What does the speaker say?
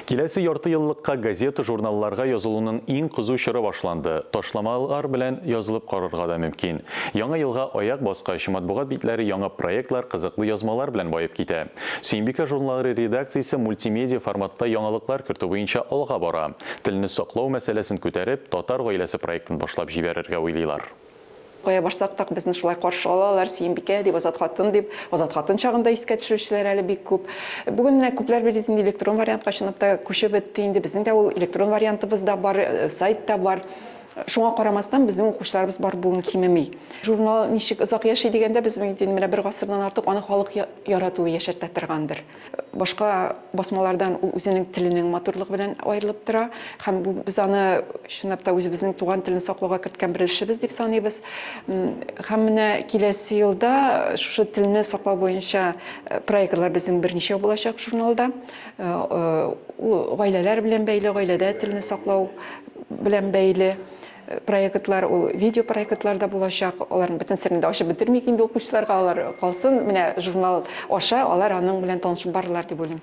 Киләсе ярты еллыкка газета, журналларга язылуның иң кызу чоры башланды. Ташламалар белән язылып карарга да мөмкин. Яңа елга аяк баскач, матбугат битләре яңа проектлар, кызыклы язмалар белән баеп китә. Сөембикә журналлары редакциясе мультимедиа форматта яңалыклар кертү буенча алга бара. Телне саклау мәсьәләсен күтәреп, Татар гаиләсе проектын башлап җибәрергә уйлыйлар. Қоя барсақ та біздің шулай қаршы алалар, Сөембикә деп, Азат хатын чағында искә төшерүчеләр әле бик күп. Бүген менә күпләр беләтен электрон вариантка чынлап та күчеп бетте инде. Безнең дә ул электрон вариантыбыз да бар, сайт та бар. Шуңа карамастан безнең укучыларыбыз бар буын кимеми. Журнал ничек озак яши дигәндә без менә бер гасырдан артык аны халык яратуы яшәртә торгандыр. Башка басмалардан ул үзенең теленең матурлыгы белән аерылып тора һәм без аны чынлап та үзебезнең туган телне саклауга керткән бер дип саныйбыз. Һәм менә киләсе елда шушы телне саклау буенча проектлар безнең берничә булачак журналда. Гаиләләр белән бәйле, гаиләдә телне саклау белән бәйле проектлар, видео проектлар да булачак. Аларның бөтен серен дә ачып бетермик инде укучыларга, алар калсын. Менә журнал аша алар аның белән танышып барлар дип уйлыйм.